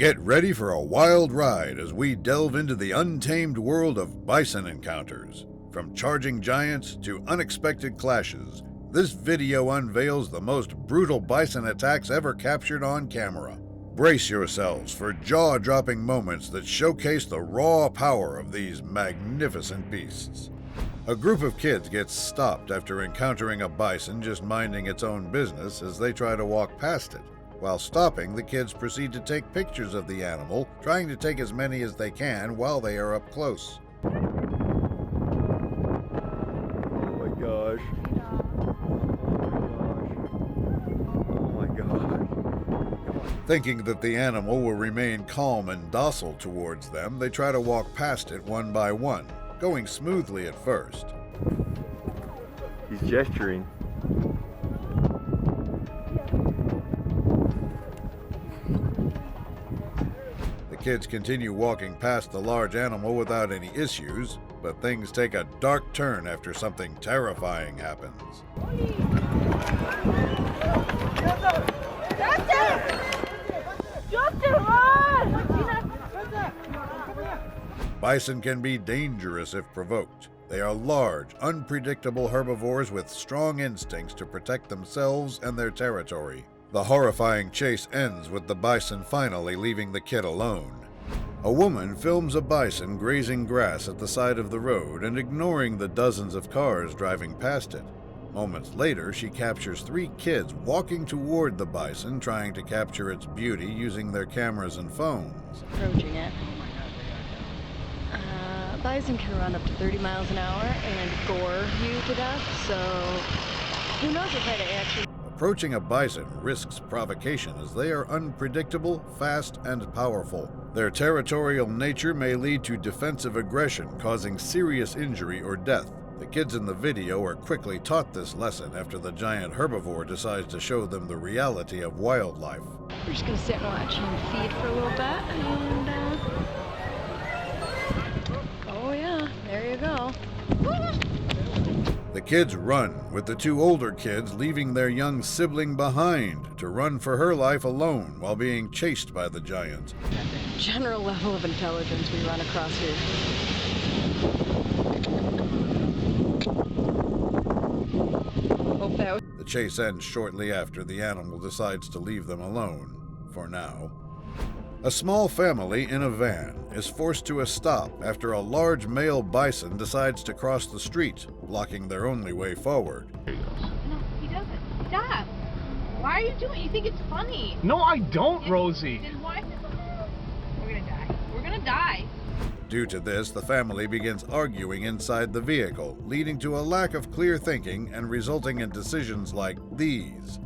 Get ready for a wild ride as we delve into the untamed world of bison encounters. From charging giants to unexpected clashes, this video unveils the most brutal bison attacks ever captured on camera. Brace yourselves for jaw-dropping moments that showcase the raw power of these magnificent beasts. A group of kids gets stopped after encountering a bison just minding its own business as they try to walk past it. While stopping, the kids proceed to take pictures of the animal, trying to take as many as they can while they are up close. Oh my gosh. Oh my gosh. Thinking that the animal will remain calm and docile towards them, they try to walk past it one by one, going smoothly at first. He's gesturing. The kids continue walking past the large animal without any issues, but things take a dark turn after something terrifying happens. Bison can be dangerous if provoked. They are large, unpredictable herbivores with strong instincts to protect themselves and their territory. The horrifying chase ends with the bison finally leaving the kid alone. A woman films a bison grazing grass at the side of the road and ignoring the dozens of cars driving past it. Moments later, she captures 3 kids walking toward the bison, trying to capture its beauty using their cameras and phones. Approaching it. Bison can run up to 30 miles an hour and gore you to death, so who knows if I'd actually... Approaching a bison risks provocation as they are unpredictable, fast, and powerful. Their territorial nature may lead to defensive aggression, causing serious injury or death. The kids in the video are quickly taught this lesson after the giant herbivore decides to show them the reality of wildlife. We're just gonna sit and watch him feed for a little bit, and oh yeah, there you go. The kids run, with the 2 older kids leaving their young sibling behind to run for her life alone while being chased by the giant. General level of intelligence we run across here. Hope that was... The chase ends shortly after the animal decides to leave them alone, for now. A small family in a van is forced to a stop after a large male bison decides to cross the street, blocking their only way forward. No, he doesn't. Stop. Why are you doing it? You think it's funny. No, I don't, Rosie. Then why? We're gonna die. We're gonna die. Due to this, the family begins arguing inside the vehicle, leading to a lack of clear thinking and resulting in decisions like these.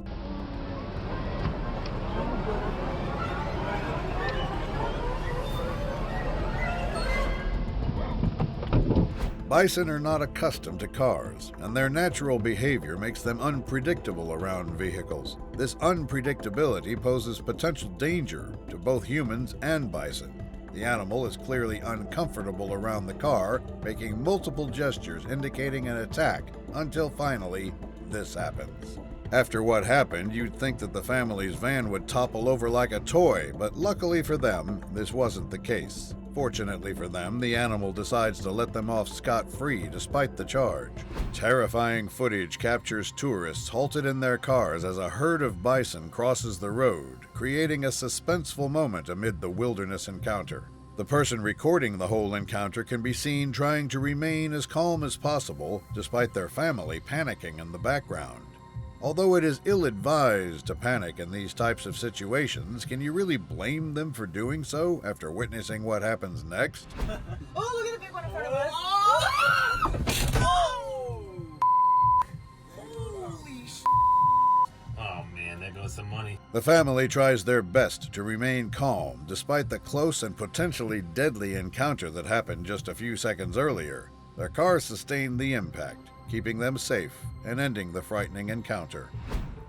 Bison are not accustomed to cars, and their natural behavior makes them unpredictable around vehicles. This unpredictability poses potential danger to both humans and bison. The animal is clearly uncomfortable around the car, making multiple gestures indicating an attack, until finally, this happens. After what happened, you'd think that the family's van would topple over like a toy, but luckily for them, this wasn't the case. Fortunately for them, the animal decides to let them off scot-free despite the charge. Terrifying footage captures tourists halted in their cars as a herd of bison crosses the road, creating a suspenseful moment amid the wilderness encounter. The person recording the whole encounter can be seen trying to remain as calm as possible, despite their family panicking in the background. Although it is ill-advised to panic in these types of situations, can you really blame them for doing so after witnessing what happens next? Oh, look at the big one in front of us. Holy sh**. Oh man, there goes some money. The family tries their best to remain calm despite the close and potentially deadly encounter that happened just a few seconds earlier. Their car sustained the impact, keeping them safe and ending the frightening encounter.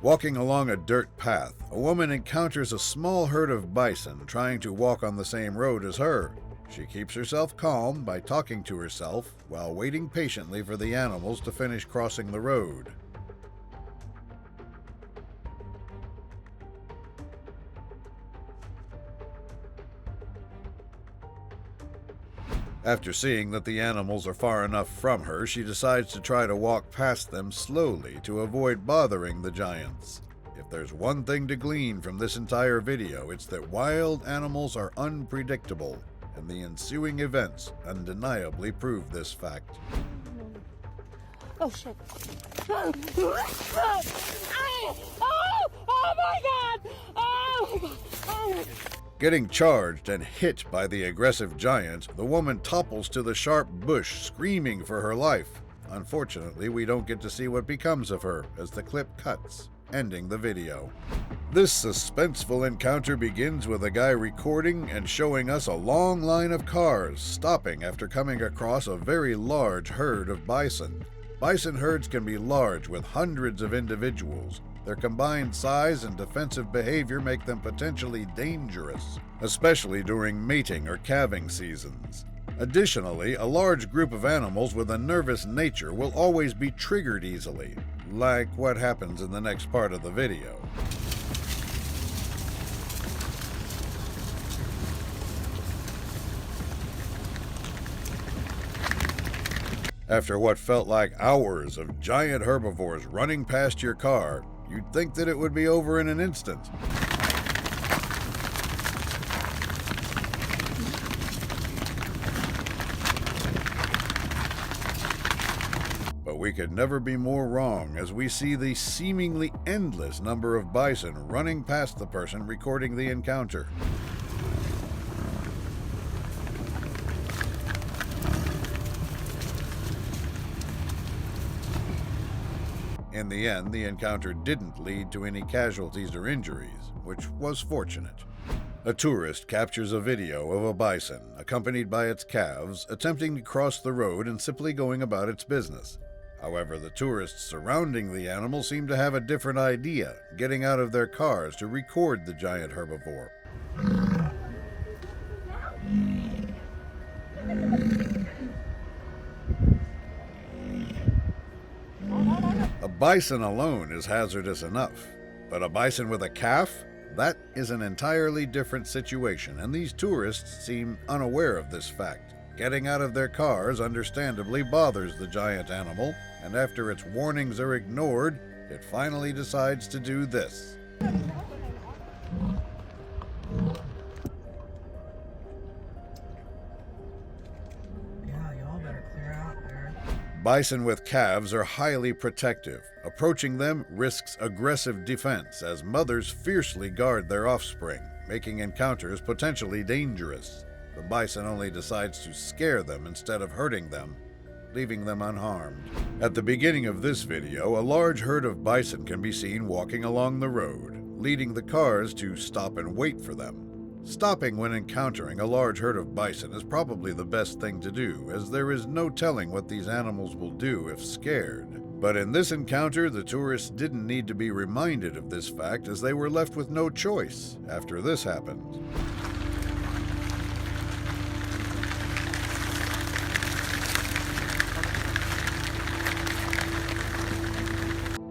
Walking along a dirt path, a woman encounters a small herd of bison trying to walk on the same road as her. She keeps herself calm by talking to herself while waiting patiently for the animals to finish crossing the road. After seeing that the animals are far enough from her, she decides to try to walk past them slowly to avoid bothering the giants. If there's one thing to glean from this entire video, it's that wild animals are unpredictable, and the ensuing events undeniably prove this fact. Oh shit. Oh my god! Oh my god! Oh my god! Getting charged and hit by the aggressive giant, the woman topples to the sharp bush, screaming for her life. Unfortunately, we don't get to see what becomes of her as the clip cuts, ending the video. This suspenseful encounter begins with a guy recording and showing us a long line of cars stopping after coming across a very large herd of bison. Bison herds can be large with hundreds of individuals. Their combined size and defensive behavior make them potentially dangerous, especially during mating or calving seasons. Additionally, a large group of animals with a nervous nature will always be triggered easily, like what happens in the next part of the video. After what felt like hours of giant herbivores running past your car, you'd think that it would be over in an instant. But we could never be more wrong as we see the seemingly endless number of bison running past the person recording the encounter. In the end, the encounter didn't lead to any casualties or injuries, which was fortunate. A tourist captures a video of a bison, accompanied by its calves, attempting to cross the road and simply going about its business. However, the tourists surrounding the animal seem to have a different idea, getting out of their cars to record the giant herbivore. A bison alone is hazardous enough, but a bison with a calf? That is an entirely different situation, and these tourists seem unaware of this fact. Getting out of their cars understandably bothers the giant animal, and after its warnings are ignored, it finally decides to do this. Bison with calves are highly protective. Approaching them risks aggressive defense as mothers fiercely guard their offspring, making encounters potentially dangerous. The bison only decides to scare them instead of hurting them, leaving them unharmed. At the beginning of this video, a large herd of bison can be seen walking along the road, leading the cars to stop and wait for them. Stopping when encountering a large herd of bison is probably the best thing to do, as there is no telling what these animals will do if scared. But in this encounter, the tourists didn't need to be reminded of this fact, as they were left with no choice after this happened.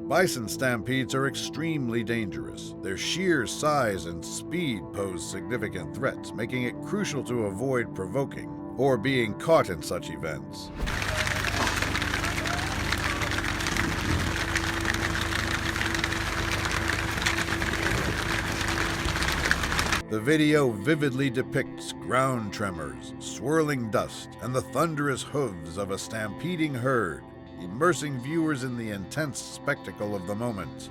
Bison stampedes are extremely dangerous. Their sheer size and speed pose significant threats, making it crucial to avoid provoking or being caught in such events. The video vividly depicts ground tremors, swirling dust, and the thunderous hooves of a stampeding herd, immersing viewers in the intense spectacle of the moment.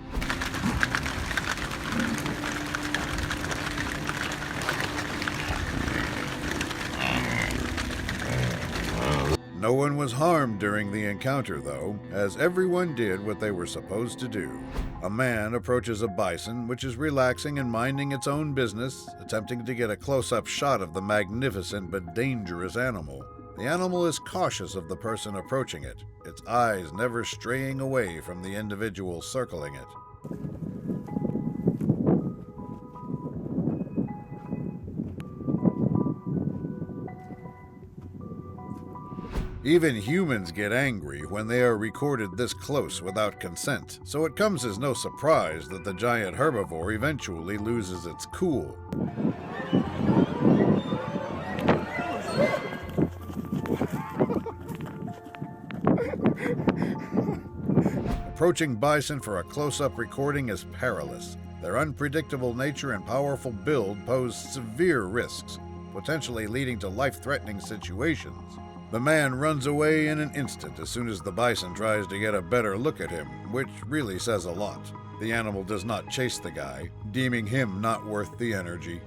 No one was harmed during the encounter, though, as everyone did what they were supposed to do. A man approaches a bison, which is relaxing and minding its own business, attempting to get a close-up shot of the magnificent but dangerous animal. The animal is cautious of the person approaching it, its eyes never straying away from the individual circling it. Even humans get angry when they are recorded this close without consent, so it comes as no surprise that the giant herbivore eventually loses its cool. Approaching bison for a close-up recording is perilous. Their unpredictable nature and powerful build pose severe risks, potentially leading to life-threatening situations. The man runs away in an instant as soon as the bison tries to get a better look at him, which really says a lot. The animal does not chase the guy, deeming him not worth the energy.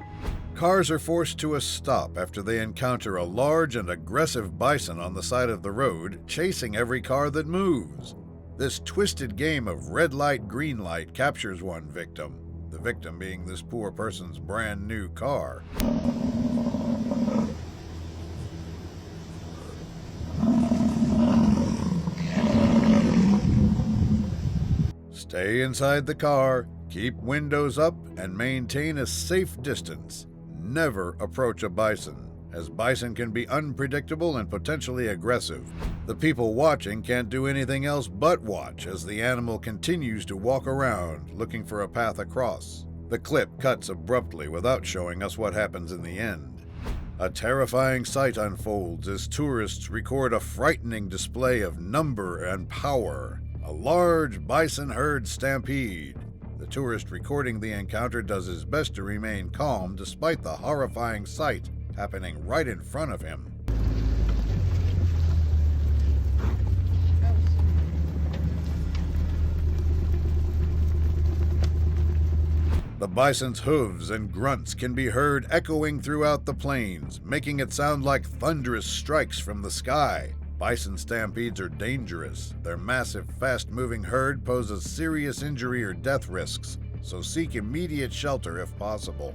Cars are forced to a stop after they encounter a large and aggressive bison on the side of the road, chasing every car that moves. This twisted game of red light, green light captures one victim, the victim being this poor person's brand new car. Stay inside the car, keep windows up, and maintain a safe distance. Never approach a bison, as bison can be unpredictable and potentially aggressive. The people watching can't do anything else but watch as the animal continues to walk around, looking for a path across. The clip cuts abruptly without showing us what happens in the end. A terrifying sight unfolds as tourists record a frightening display of number and power. A large bison herd stampede. The tourist recording the encounter does his best to remain calm despite the horrifying sight happening right in front of him. The bison's hooves and grunts can be heard echoing throughout the plains, making it sound like thunderous strikes from the sky. Bison stampedes are dangerous. Their massive, fast-moving herd poses serious injury or death risks, so seek immediate shelter if possible.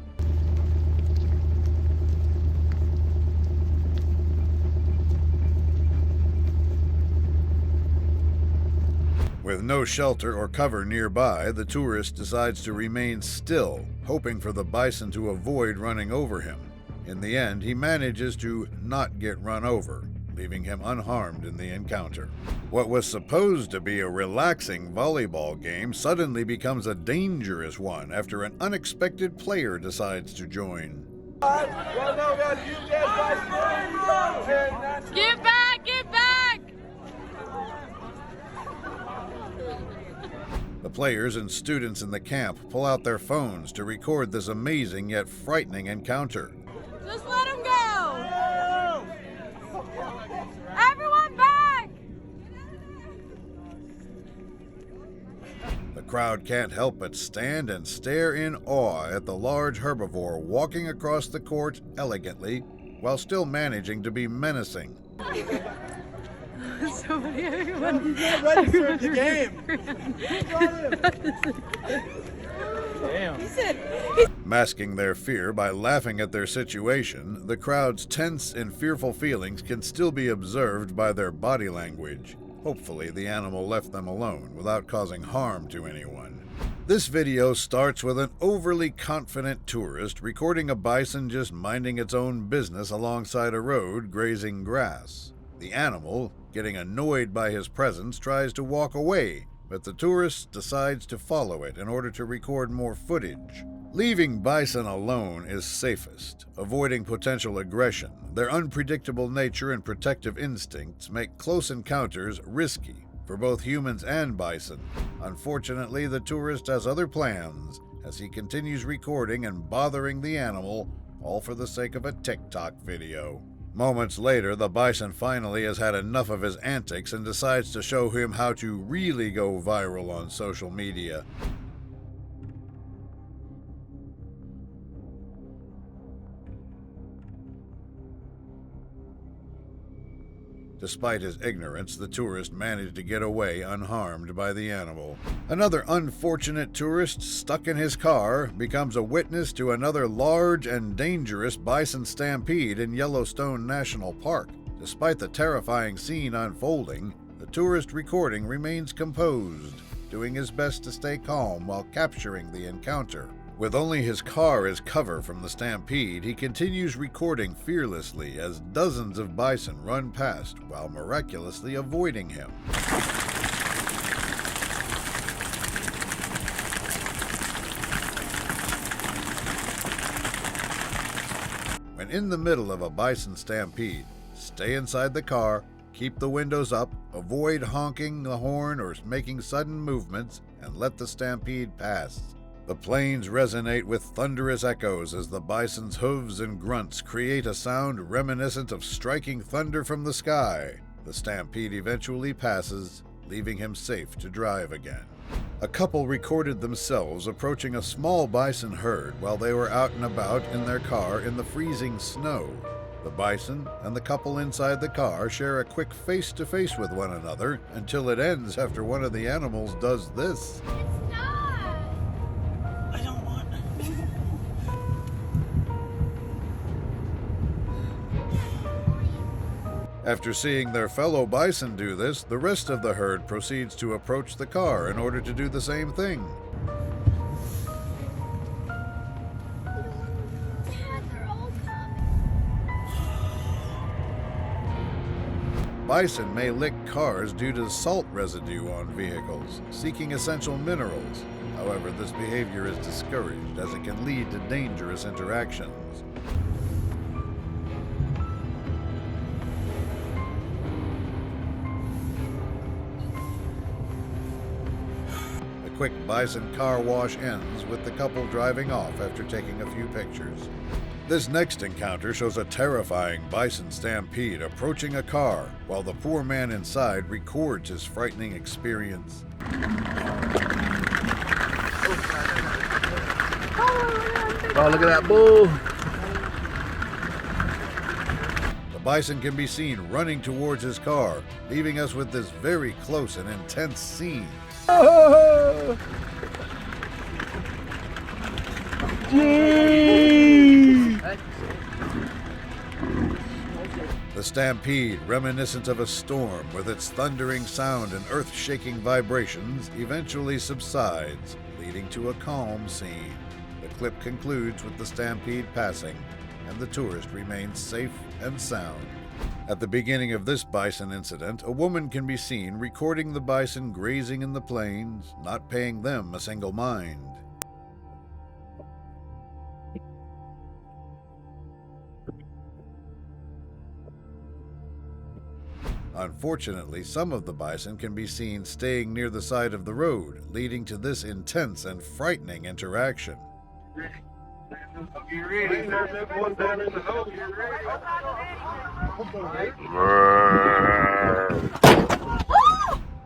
With no shelter or cover nearby, the tourist decides to remain still, hoping for the bison to avoid running over him. In the end, he manages to not get run over, leaving him unharmed in the encounter. What was supposed to be a relaxing volleyball game suddenly becomes a dangerous one after an unexpected player decides to join. Get back! Get back! The players and students in the camp pull out their phones to record this amazing yet frightening encounter. Just let him go! Everyone back! The crowd can't help but stand and stare in awe at the large herbivore walking across the court elegantly while still managing to be menacing. Somebody, everyone. Ready for the game. Damn. He said, Masking their fear by laughing at their situation, the crowd's tense and fearful feelings can still be observed by their body language. Hopefully, the animal left them alone without causing harm to anyone. This video starts with an overly confident tourist recording a bison just minding its own business alongside a road grazing grass. The animal, getting annoyed by his presence, tries to walk away, but the tourist decides to follow it in order to record more footage. Leaving bison alone is safest, avoiding potential aggression. Their unpredictable nature and protective instincts make close encounters risky for both humans and bison. Unfortunately, the tourist has other plans as he continues recording and bothering the animal, all for the sake of a TikTok video. Moments later, the bison finally has had enough of his antics and decides to show him how to really go viral on social media. Despite his ignorance, the tourist managed to get away unharmed by the animal. Another unfortunate tourist stuck in his car becomes a witness to another large and dangerous bison stampede in Yellowstone National Park. Despite the terrifying scene unfolding, the tourist recording remains composed, doing his best to stay calm while capturing the encounter. With only his car as cover from the stampede, he continues recording fearlessly as dozens of bison run past while miraculously avoiding him. When in the middle of a bison stampede, stay inside the car, Keep the windows up, avoid honking the horn or making sudden movements, and let the stampede pass. The plains resonate with thunderous echoes as the bison's hooves and grunts create a sound reminiscent of striking thunder from the sky. The stampede eventually passes, leaving him safe to drive again. A couple recorded themselves approaching a small bison herd while they were out and about in their car in the freezing snow. The bison and the couple inside the car share a quick face-to-face with one another until it ends after one of the animals does this. It's not. I don't want. After seeing their fellow bison do this, the rest of the herd proceeds to approach the car in order to do the same thing. Dad, they're all coming. Bison may lick cars due to salt residue on vehicles, seeking essential minerals. However, this behavior is discouraged as it can lead to dangerous interactions. A quick bison car wash ends with the couple driving off after taking a few pictures. This next encounter shows a terrifying bison stampede approaching a car, while the poor man inside records his frightening experience. Oh, look at that bull. The bison can be seen running towards his car, leaving us with this very close and intense scene. Oh! The stampede, reminiscent of a storm with its thundering sound and earth-shaking vibrations, eventually subsides, leading to a calm scene. The clip concludes with the stampede passing, and the tourist remains safe and sound. At the beginning of this bison incident, a woman can be seen recording the bison grazing in the plains, not paying them a single mind. Unfortunately, some of the bison can be seen staying near the side of the road, leading to this intense and frightening interaction.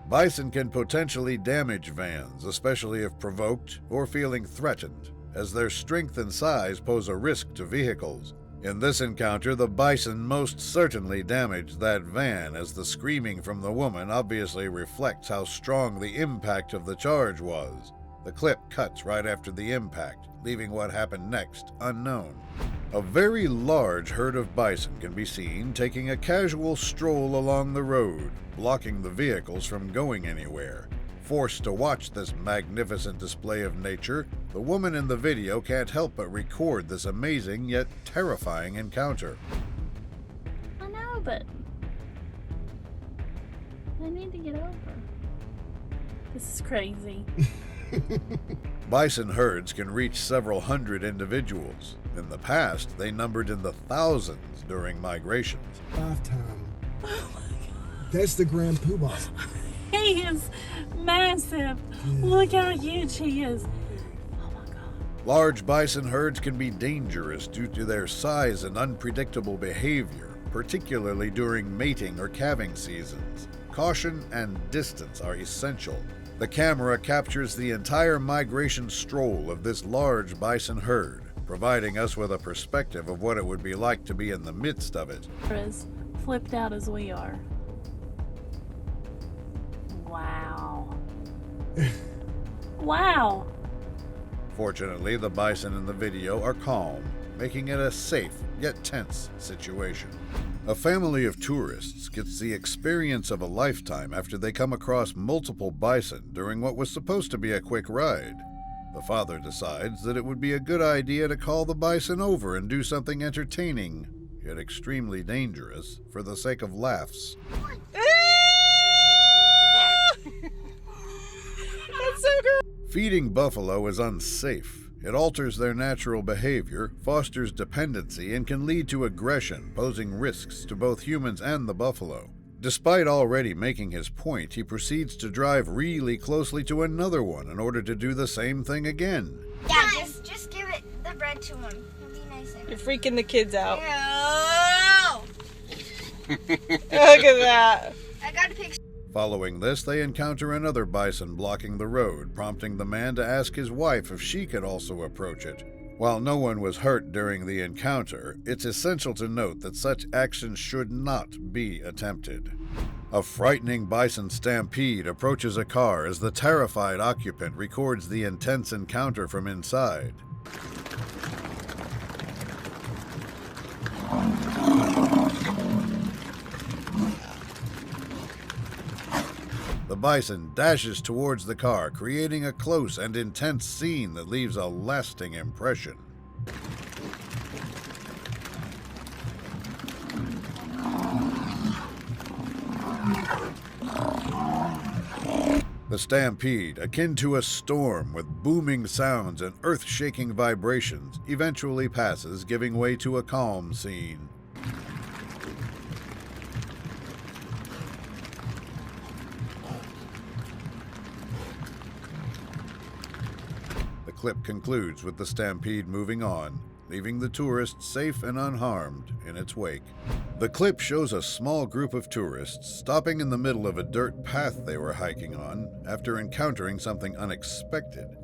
Bison can potentially damage vans, especially if provoked or feeling threatened, as their strength and size pose a risk to vehicles. In this encounter, the bison most certainly damaged that van, as the screaming from the woman obviously reflects how strong the impact of the charge was. The clip cuts right after the impact, leaving what happened next unknown. A very large herd of bison can be seen taking a casual stroll along the road, blocking the vehicles from going anywhere. Forced to watch this magnificent display of nature, the woman in the video can't help but record this amazing yet terrifying encounter. I know, but I need to get over. This is crazy. Bison herds can reach several hundred individuals. In the past, they numbered in the thousands during migrations. Lifetime. That's the Grand Poobah. He is massive. Look how huge he is. Oh my God. Large bison herds can be dangerous due to their size and unpredictable behavior, particularly during mating or calving seasons. Caution and distance are essential. The camera captures the entire migration stroll of this large bison herd, providing us with a perspective of what it would be like to be in the midst of it. As flipped out as we are. Wow. Wow. Fortunately, the bison in the video are calm, making it a safe yet tense situation. A family of tourists gets the experience of a lifetime after they come across multiple bison during what was supposed to be a quick ride. The father decides that it would be a good idea to call the bison over and do something entertaining, yet extremely dangerous, for the sake of laughs. That's so good. Feeding buffalo is unsafe. It alters their natural behavior, fosters dependency, and can lead to aggression, posing risks to both humans and the buffalo. Despite already making his point, he proceeds to drive really closely to another one in order to do the same thing again. Yeah, just give it the bread to him. It'll be nice. You're freaking the kids out. No! Look at that. I got a picture. Following this, they encounter another bison blocking the road, prompting the man to ask his wife if she could also approach it. While no one was hurt during the encounter, it's essential to note that such actions should not be attempted. A frightening bison stampede approaches a car as the terrified occupant records the intense encounter from inside. The bison dashes towards the car, creating a close and intense scene that leaves a lasting impression. The stampede, akin to a storm with booming sounds and earth-shaking vibrations, eventually passes, giving way to a calm scene. The clip concludes with the stampede moving on, leaving the tourists safe and unharmed in its wake. The clip shows a small group of tourists stopping in the middle of a dirt path they were hiking on after encountering something unexpected.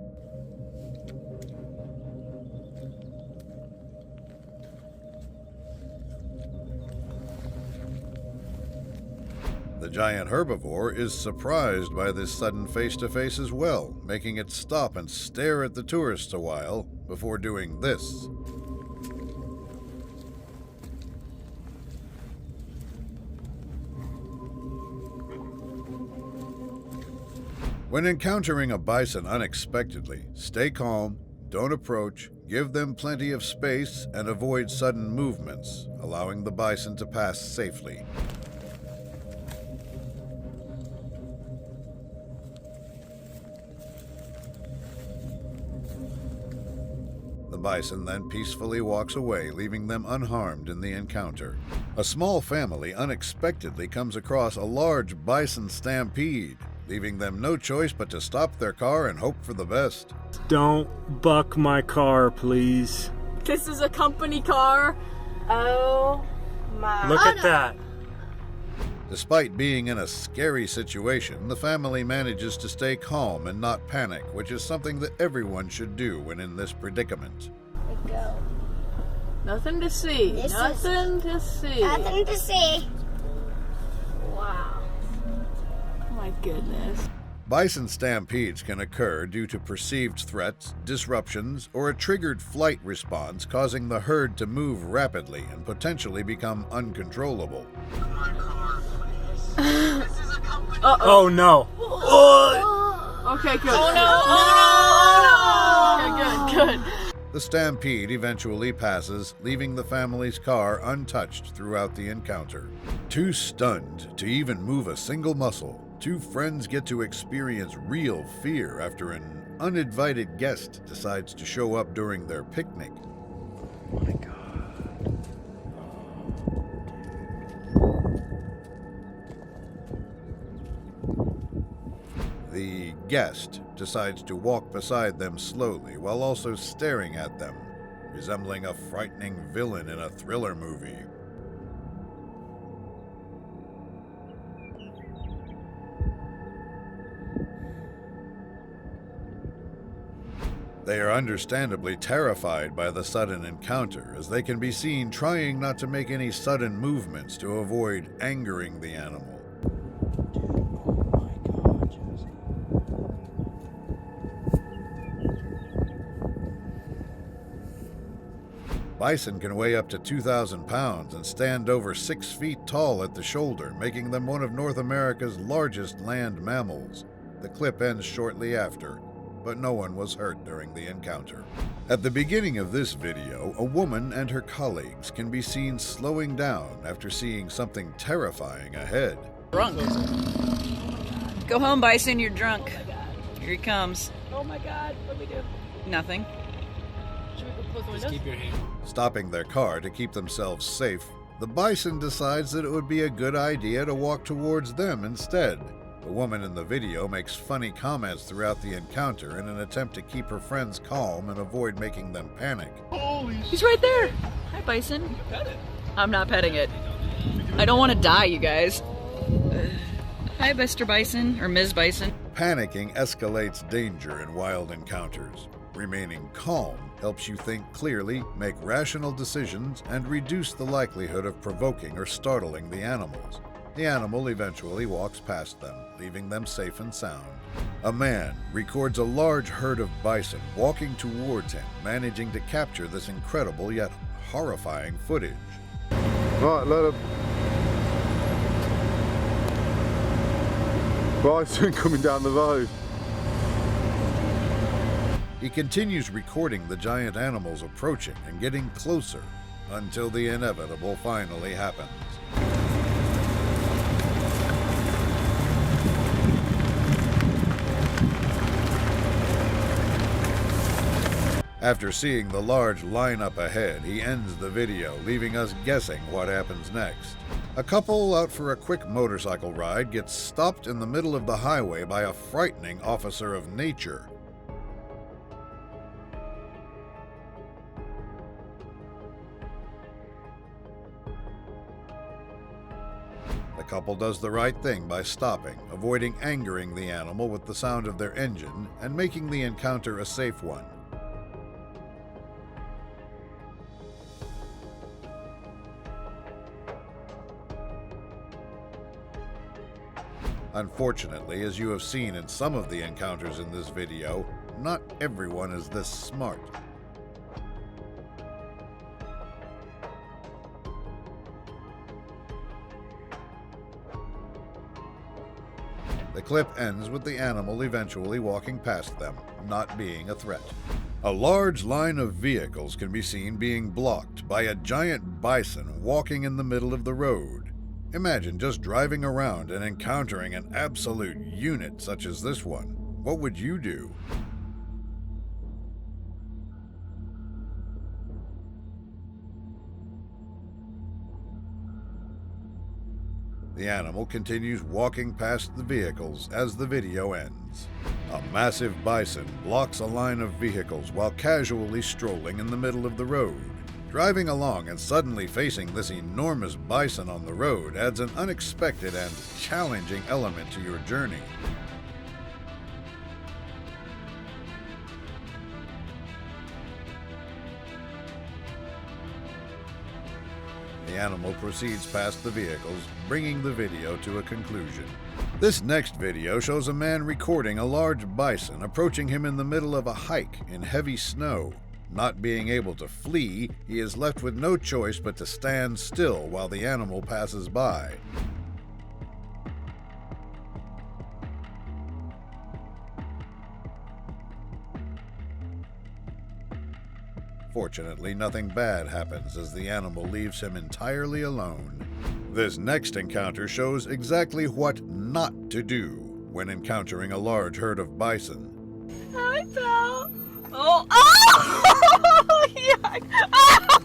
The giant herbivore is surprised by this sudden face-to-face as well, making it stop and stare at the tourists a while before doing this. When encountering a bison unexpectedly, stay calm, don't approach, give them plenty of space, and avoid sudden movements, allowing the bison to pass safely. The bison then peacefully walks away, leaving them unharmed in the encounter. A small family unexpectedly comes across a large bison stampede, leaving them no choice but to stop their car and hope for the best. Don't buck my car, please. This is a company car. Oh my. Look at that. Despite being in a scary situation, the family manages to stay calm and not panic, which is something that everyone should do when in this predicament. Go. Nothing to see. Nothing to see. Nothing to see. Wow. My goodness. Bison stampedes can occur due to perceived threats, disruptions, or a triggered flight response causing the herd to move rapidly and potentially become uncontrollable. Oh no. Okay, good. Oh no! Oh no! Okay, good. The stampede eventually passes, leaving the family's car untouched throughout the encounter. Too stunned to even move a single muscle, two friends get to experience real fear after an uninvited guest decides to show up during their picnic. Oh my God. The guest decides to walk beside them slowly while also staring at them, resembling a frightening villain in a thriller movie. They are understandably terrified by the sudden encounter, as they can be seen trying not to make any sudden movements to avoid angering the animal. Bison can weigh up to 2,000 pounds and stand over 6 feet tall at the shoulder, making them one of North America's largest land mammals. The clip ends shortly after, but no one was hurt during the encounter. At the beginning of this video, a woman and her colleagues can be seen slowing down after seeing something terrifying ahead. Drunk. Go home, Bison, you're drunk. Here he comes. Oh my God, what do we do? Nothing. Should we go close the windows? Just keep your hand. Stopping their car to keep themselves safe, The bison decides that it would be a good idea to walk towards them instead. The woman in the video makes funny comments throughout the encounter in an attempt to keep her friends calm and avoid making them panic. He's right there. Hi, Bison. I'm not petting it. I don't want to die, you guys. Hi, Mr. Bison, or Ms. Bison. Panicking escalates danger in wild encounters. Remaining calm helps you think clearly, make rational decisions, and reduce the likelihood of provoking or startling the animals. The animal eventually walks past them, leaving them safe and sound. A man records a large herd of bison walking towards him, managing to capture this incredible yet horrifying footage. Right, let him. Bison coming down the road. He continues recording the giant animals approaching and getting closer until the inevitable finally happens. After seeing the large lineup ahead, he ends the video, leaving us guessing what happens next. A couple out for a quick motorcycle ride gets stopped in the middle of the highway by a frightening officer of nature. The couple does the right thing by stopping, avoiding angering the animal with the sound of their engine, and making the encounter a safe one. Unfortunately, as you have seen in some of the encounters in this video, not everyone is this smart. The clip ends with the animal eventually walking past them, not being a threat. A large line of vehicles can be seen being blocked by a giant bison walking in the middle of the road. Imagine just driving around and encountering an absolute unit such as this one. What would you do? The animal continues walking past the vehicles as the video ends. A massive bison blocks a line of vehicles while casually strolling in the middle of the road. Driving along and suddenly facing this enormous bison on the road adds an unexpected and challenging element to your journey. The animal proceeds past the vehicles, bringing the video to a conclusion. This next video shows a man recording a large bison approaching him in the middle of a hike in heavy snow. Not being able to flee, he is left with no choice but to stand still while the animal passes by. Fortunately, nothing bad happens as the animal leaves him entirely alone. This next encounter shows exactly what not to do when encountering a large herd of bison. I fell. Oh! Oh! Yuck! Oh!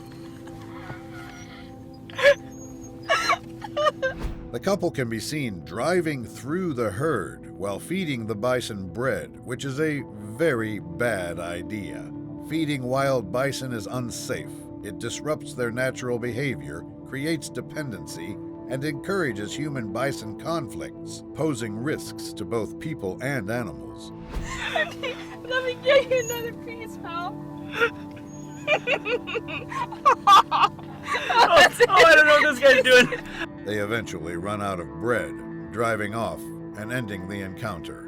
The couple can be seen driving through the herd while feeding the bison bread, which is a very bad idea. Feeding wild bison is unsafe. It disrupts their natural behavior, creates dependency, and encourages human-bison conflicts, posing risks to both people and animals. Let me get you another piece, pal. I don't know what this guy's doing. They eventually run out of bread, driving off and ending the encounter.